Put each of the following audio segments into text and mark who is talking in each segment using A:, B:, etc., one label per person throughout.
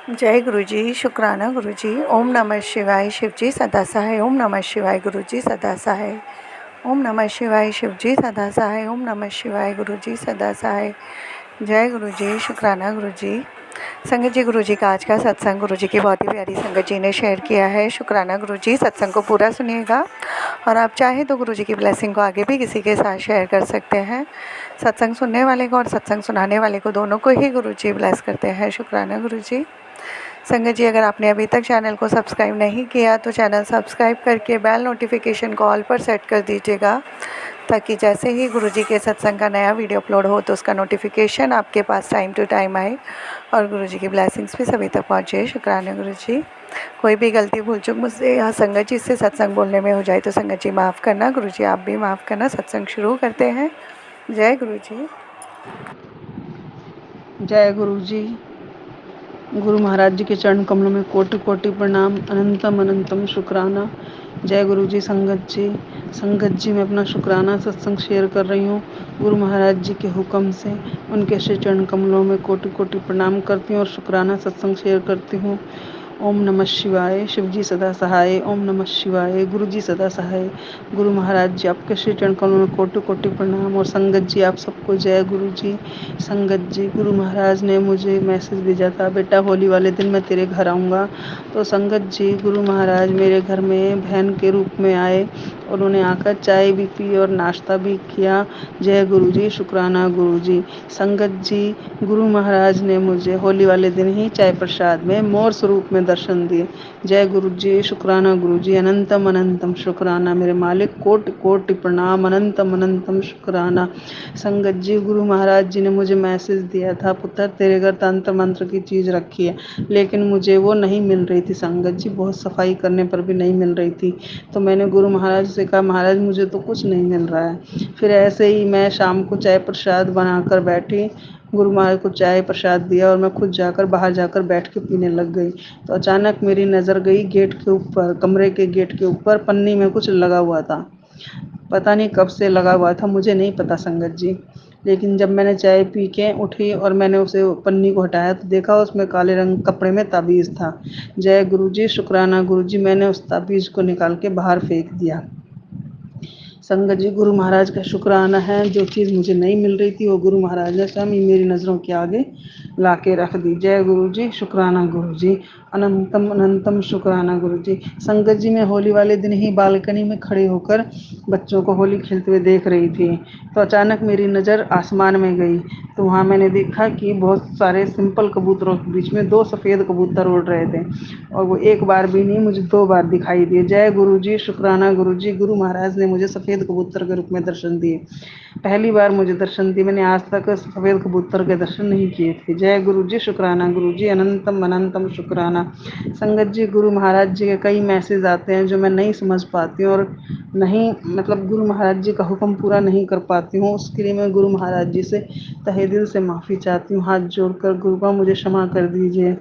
A: जय गुरु जी, शुक्राना गुरु जी। ओम नमः शिवाय, शिव जी सदा सहाय। ओम नमः शिवाय, गुरु जी सदा सहाय। ओम नमः शिवाय, शिव जी सदा सहाय। ओम नमः शिवाय, गुरु जी सदा सहाय। जय गुरु जी, शुक्राना गुरु जी। संगत जी, गुरु जी का आज का सत्संग गुरु जी की बहुत ही प्यारी संगत जी ने शेयर किया है। शुक्राना गुरु जी। सत्संग को पूरा सुनिएगा और आप चाहें तो गुरु जी की ब्लेसिंग को आगे भी किसी के साथ शेयर कर सकते हैं। सत्संग सुनने वाले को और सत्संग सुनाने वाले को दोनों को ही गुरु जी ब्लेस करते हैं। शुक्राना गुरु जी। संगत जी, अगर आपने अभी तक चैनल को सब्सक्राइब नहीं किया तो चैनल सब्सक्राइब करके बेल नोटिफिकेशन को ऑल पर सेट कर दीजिएगा, ताकि जैसे ही गुरु जी के सत्संग का नया वीडियो अपलोड हो तो उसका नोटिफिकेशन आपके पास टाइम टू टाइम आए और गुरु जी की ब्लेसिंग्स भी सभी तक पहुँचे। शुक्राना गुरु जी। कोई भी गलती भूल चूक मुझसे या संगत जी से सत्संग बोलने में हो जाए तो संगत जी माफ़ करना। गुरु जी आप भी माफ़ करना। सत्संग शुरू करते हैं। जय गुरु जी।
B: जय गुरु जी। गुरु महाराज जी के चरण कमलों में कोटि कोटि प्रणाम, अनंतम अनंतम शुक्राना। जय गुरु जी। संगत जी मैं अपना शुक्राना सत्संग शेयर कर रही हूँ गुरु महाराज जी के हुक्म से। उनके श्री चरण कमलों में कोटि कोटि प्रणाम करती हूँ और शुक्राना सत्संग शेयर करती हूँ। ओम नमः शिवाय, शिव जी सदा सहाय। ओम नमः शिवाय, गुरु जी सदा सहाय। गुरु महाराज जी आपके श्री चरण कमलों में कोटि कोटि प्रणाम। और संगत जी आप सबको जय गुरु जी। संगत जी, गुरु महाराज ने मुझे मैसेज भेजा था, बेटा होली वाले दिन मैं तेरे घर आऊँगा। तो संगत जी, गुरु महाराज मेरे घर में बहन के रूप में आए। उन्होंने आकर चाय भी पी और नाश्ता भी किया। जय गुरु जी, शुक्राना गुरु जी। संगत जी, गुरु महाराज ने मुझे होली वाले दिन ही चाय प्रसाद में मोर स्वरूप में दर्शन दिए। जय गुरु जी, शुक्राना गुरु जी। अनंतम अनंतम शुक्राना मेरे मालिक, कोटि कोटि प्रणाम, अनंतम अनंतम शुक्राना। संगत जी, गुरु महाराज जी ने मुझे मैसेज दिया था, पुत्र तेरे घर तंत्र मंत्र की चीज़ रखी है, लेकिन मुझे वो नहीं मिल रही थी। संगत जी, बहुत सफाई करने पर भी नहीं मिल रही थी। तो मैंने गुरु महाराज से कहा, महाराज मुझे तो कुछ नहीं मिल रहा है। फिर ऐसे ही मैं शाम को चाय प्रसाद बनाकर बैठी, गुरु महाराज को चाय प्रसाद दिया और मैं खुद जाकर बाहर जाकर बैठ के पीने लग गई। तो अचानक मेरी नज़र गई गेट के ऊपर, कमरे के गेट के ऊपर पन्नी में कुछ लगा हुआ था। पता नहीं कब से लगा हुआ था, मुझे नहीं पता संगत जी। लेकिन जब मैंने चाय पी के उठी और मैंने उसे पन्नी को हटाया तो देखा उसमें काले रंग कपड़े में ताबीज़ था। जय गुरु जी, शुक्राना गुरु जी। मैंने उस ताबीज़ को निकाल के बाहर फेंक दिया। संगत जी, गुरु महाराज का शुक्राना है, जो चीज़ मुझे नहीं मिल रही थी वो गुरु महाराज ने स्वयं ही मेरी नज़रों के आगे ला के रख दी। जय गुरु जी, शुक्राना गुरु जी। अनंतम अनंतम शुक्राना गुरु जी। संगत जी, मैं होली वाले दिन ही बालकनी में खड़े होकर बच्चों को होली खेलते हुए देख रही थी। तो अचानक मेरी नज़र आसमान में गई, तो वहाँ मैंने देखा कि बहुत सारे सिंपल कबूतरों के बीच में 2 सफ़ेद कबूतर उड़ रहे थे और वो एक बार भी नहीं, मुझे 2 बार दिखाई दिए। जय गुरु जी, शुक्राना गुरु जी। गुरु महाराज ने मुझे सफ़ेद कबूतर के रूप में दर्शन दिए। पहली बार मुझे दर्शन दिए, मैंने आज तक सफ़ेद कबूतर के दर्शन नहीं किए थे। जय गुरु जी, शुक्राना गुरु जी। अनंतम अनंतम शुक्राना। संगत जी, गुरु महाराज जी के कई मैसेज आते हैं जो मैं नहीं समझ पाती हूँ और नहीं, मतलब गुरु महाराज जी का हुक्म पूरा नहीं कर पाती हूँ। उसके लिए मैं गुरु महाराज जी से तहे दिल से माफ़ी चाहती हूँ। हाथ जोड़कर गुरुबा मुझे क्षमा कर दीजिए।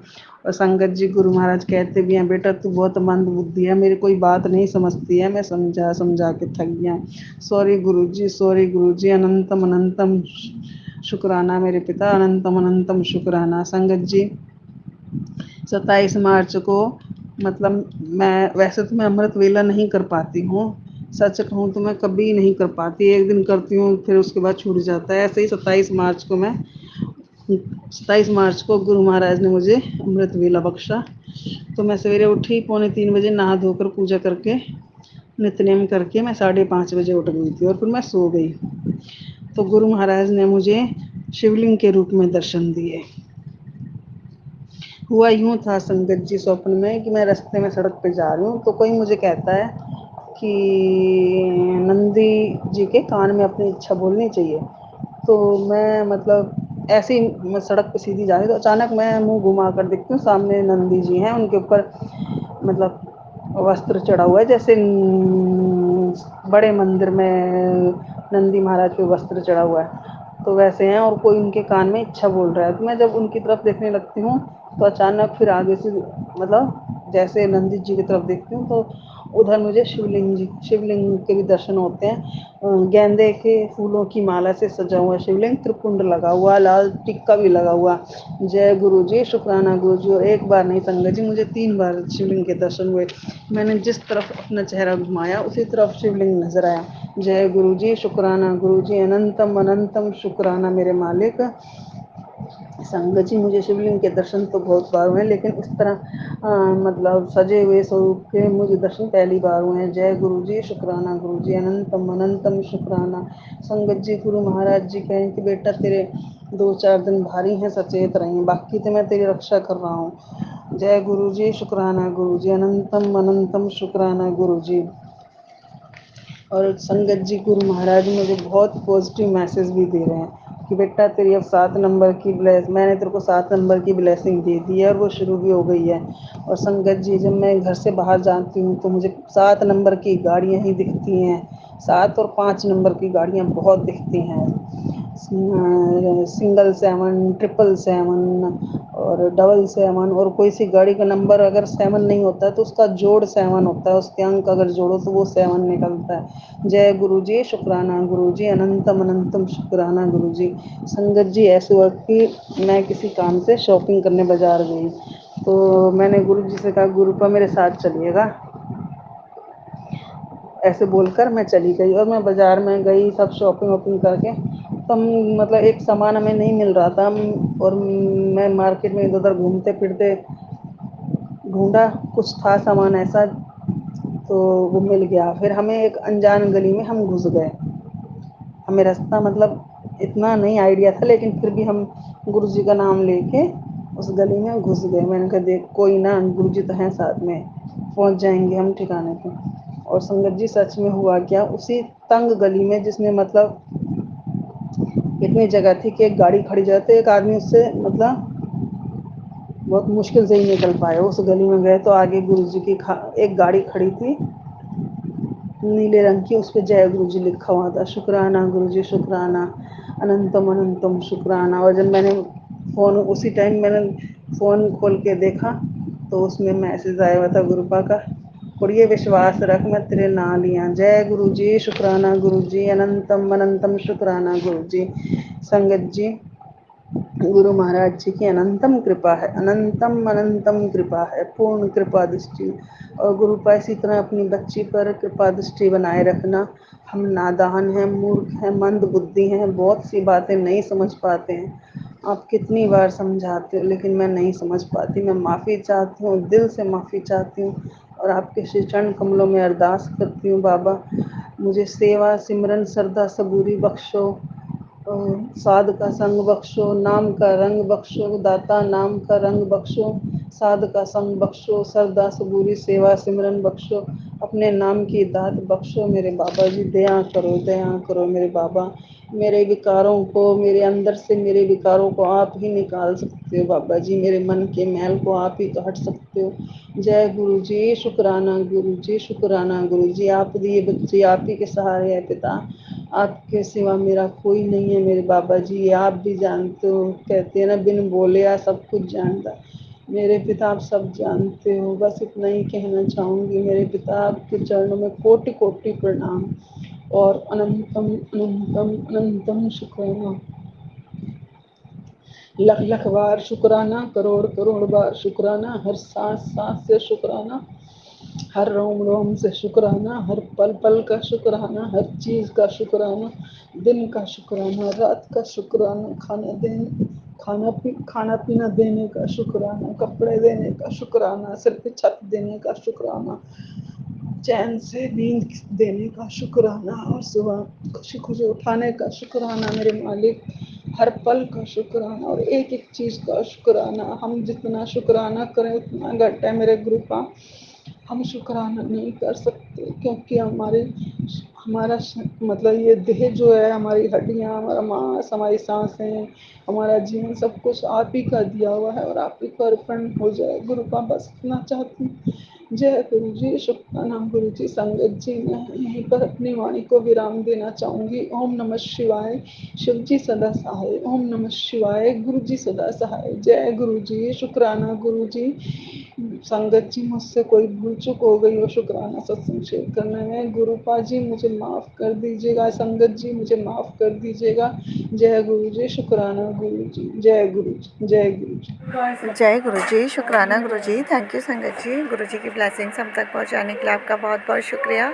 B: और संगत जी, गुरु महाराज कहते भी हैं, बेटा तू बहुत मंद बुद्धि है, मेरी कोई बात नहीं समझती है, मैं समझा समझा के थक गया। सॉरी गुरु जी, सॉरी गुरु जी। अनंतम अनंतम शुक्राना मेरे पिता, अनंतम अनंतम शुक्राना। संगत जी, 27 मार्च को, मतलब मैं वैसे तो मैं अमृत वेला नहीं कर पाती हूँ, सच कहूँ तो मैं कभी नहीं कर पाती, एक दिन करती हूँ फिर उसके बाद छूट जाता है। ऐसे ही 27 मार्च को गुरु महाराज ने मुझे अमृत वेला बख्शा। तो मैं सवेरे उठी 2:45 बजे, नहा धोकर पूजा करके नित्यनेम करके मैं 5:30 बजे उठ गई थी और फिर मैं सो गई। तो गुरु महाराज ने मुझे शिवलिंग के रूप में दर्शन दिए। हुआ यूँ था संगत जी, स्वप्न में कि मैं रास्ते में सड़क पे जा रही हूँ तो कोई मुझे कहता है कि नंदी जी के कान में अपनी इच्छा बोलनी चाहिए। तो मैं, मतलब ऐसे ही मैं सड़क पे सीधी जा रही तो अचानक मैं मुंह घुमा कर देखती हूँ, सामने नंदी जी हैं, उनके ऊपर मतलब वस्त्र चढ़ा हुआ है, जैसे बड़े मंदिर में नंदी महाराज पे वस्त्र चढ़ा हुआ है तो वैसे हैं, और कोई उनके कान में इच्छा बोल रहा है। तो मैं जब उनकी तरफ देखने लगती हूँ तो अचानक फिर आगे से, मतलब जैसे नंदी जी की तरफ देखती हूँ तो उधर मुझे शिवलिंग के भी दर्शन होते हैं। गेंदे के फूलों की माला से सजा हुआ शिवलिंग, त्रिपुंड लगा हुआ, लाल टिक्का भी लगा हुआ। जय गुरु जी, शुक्राना गुरु जी। और एक बार नहीं संगत जी, मुझे 3 बार शिवलिंग के दर्शन हुए। मैंने जिस तरफ अपना चेहरा घुमाया उसी तरफ शिवलिंग नजर आया। जय गुरु जी, शुक्राना गुरु जी, अनंतम अनंतम शुक्राना मेरे मालिक। संगत जी, मुझे शिवलिंग के दर्शन तो बहुत बार हुए, लेकिन इस तरह मतलब सजे हुए स्वरूप के मुझे दर्शन पहली बार हुए हैं। जय गुरु जी, शुक्राना गुरु जी, अनंतम अनंतम शुक्राना। संगत जी, गुरु महाराज जी कहें कि बेटा तेरे 2-4 दिन भारी हैं, सचेत रहें, बाकी तो मैं तेरी रक्षा कर रहा हूँ। जय गुरु जी, शुक्राना गुरु जी, अनंतम अनंतम शुक्राना गुरु जी। और संगत जी, गुरु महाराज मुझे बहुत पॉजिटिव मैसेज भी दे रहे हैं कि बेटा तेरी अब 7 नंबर की मैंने तेरे को 7 नंबर की ब्लेसिंग दे दी है और वो शुरू भी हो गई है। और संगत जी, जब मैं घर से बाहर जाती हूँ तो मुझे 7 नंबर की गाड़ियाँ ही दिखती हैं। 7 और 5 नंबर की गाड़ियाँ बहुत दिखती हैं। सिंगल 7, 777 और 777, और कोई सी गाड़ी का नंबर अगर 7 नहीं होता है तो उसका जोड़ 7 होता है, उसके अंक अगर जोड़ो तो वो 7 निकलता है। जय गुरु जी, शुक्राना गुरु जी, अनंतम अनंतम शुक्राना गुरु जी। संगत जी, ऐसे हुआ कि मैं किसी काम से शॉपिंग करने बाजार गई, तो मैंने गुरु जी से कहा गुरुपा मेरे साथ चलिएगा, ऐसे बोलकर मैं चली गई। और मैं बाजार में गई, सब शॉपिंग वॉपिंग करके, तो मतलब एक सामान हमें नहीं मिल रहा था। और मैं मार्केट में इधर उधर घूमते फिरते ढूंढा, कुछ था सामान ऐसा तो वो मिल गया। फिर हमें एक अनजान गली में हम घुस गए। हमें रास्ता मतलब इतना नहीं आइडिया था, लेकिन फिर भी हम गुरु जी का नाम लेके उस गली में घुस गए। मैंने कहा देख कोई ना, गुरु जी तो हैं साथ में, पहुंच जाएंगे हम ठिकाने पे। और संगत जी, सच में हुआ क्या, उसी तंग गली में जिसमें मतलब इतनी जगह थी कि एक गाड़ी खड़ी जाती, एक आदमी उससे मतलब बहुत मुश्किल से ही निकल पाए। उस गली में गए तो आगे गुरु जी की एक गाड़ी खड़ी थी नीले रंग की, उस पर जय गुरु जी लिखा हुआ था। शुक्राना गुरु जी, शुक्राना, अनंतम अनंतम शुक्राना। और जब मैंने फ़ोन, उसी टाइम मैंने फ़ोन खोल के देखा तो उसमें मैसेज आया हुआ था गुरुपा का, और ये विश्वास रख मैं तेरे ना लिया। जय गुरु जी, शुक्राना गुरु जी, अनंतम अनंतम शुक्राना गुरु जी। संगत जी, गुरु महाराज जी की अनंतम कृपा है, अनंतम अनंतम कृपा है, पूर्ण कृपा दृष्टि। और गुरु पर इसी तरह अपनी बच्ची पर कृपा दृष्टि बनाए रखना। हम नादान हैं, मूर्ख हैं, मंद बुद्धि हैं, बहुत सी बातें नहीं समझ पाते हैं। आप कितनी बार समझाते हो लेकिन मैं नहीं समझ पाती। मैं माफ़ी चाहती हूँ, दिल से माफ़ी चाहती हूँ, और आपके श्री चरण कमलों में अरदास करती हूँ बाबा, मुझे सेवा सिमरन श्रद्धा सबूरी बख्शो, साध का संग बख्शो, नाम का रंग बख्शो, दाता नाम का रंग बख्शो, साध का संग बख्शो, सरदा सबूरी सेवा सिमरन बख्शो, अपने नाम की दात बख्शो। मेरे बाबा जी दया करो मेरे बाबा। मेरे विकारों को, मेरे अंदर से मेरे विकारों को आप ही निकाल सकते हो बाबा जी, मेरे मन के मैल को आप ही तो हट सकते हो। जय गुरु जी, शुक्राना गुरु जी, शुक्राना गुरु जी। आप दिए बच्चे आप ही के सहारे है पिता, आपके सिवा मेरा कोई नहीं है मेरे बाबा जी। आप भी जानते हो, कहते हैं ना बिन बोले आ सब कुछ जानता। मेरे पिता आप सब जानते हो, बस इतना ही कहना चाहूँगी मेरे पिता, आपके चरणों में कोटि कोटि प्रणाम और अनंतम अनंतम अनंतम शुक्राना। लख लख बार शुक्राना, करोड़ करोड़ बार शुक्राना, हर सांस सांस से शुक्राना, हर रोम रोम से शुक्राना, हर पल पल का शुक्राना, हर चीज़ का शुक्राना, दिन का शुक्राना, रात का शुक्राना, खाना पीना देने का शुक्राना, कपड़े देने का शुक्राना, सिर पे छत देने का शुक्राना, चैन से नींद देने का शुक्राना, और सुबह खुशी खुशी उठाने का शुक्राना मेरे मालिक। हर पल का शुक्राना और एक एक चीज़ का शुक्राना। हम जितना शुक्राना करें उतना घट है मेरे गुरुपा। हम शुक्राना नहीं कर सकते क्योंकि हमारा मतलब ये देह जो है, हमारी हड्डियाँ, हमारा मांस, हमारी सांसें, हमारा जीवन सब कुछ आप ही का दिया हुआ है और आप ही को अर्पण हो जाए गुरुपा, बस इतना चाहती हूँ। जय गुरु जी, शुक्राना गुरु जी। संगत जी, मैं यहीं पर अपनी वाणी को विराम देना चाहूँगी। ओम नमः शिवाय। शिव जी सदा सहाय। ओम नमः शिवाय। गुरु जी सदा सहाय। जय गुरु जी, शुक्राना गुरु जी। संगत जी मुझसे कोई भूल चूक हो गई हो शुक्राना सत्संग शेयर करने में, गुरुपा जी मुझे माफ़ कर दीजिएगा, संगत जी मुझे माफ़ कर दीजिएगा। जय गुरु जी, शुक्राना गुरु जी, जय गुरु जी, जय गुरु जी।
A: जय गुरु जी, शुक्राना गुरु जी। थैंक यू संगत जी, गुरु जी की ब्लेसिंग्स हम तक पहुंचाने के लिए आपका बहुत बहुत शुक्रिया।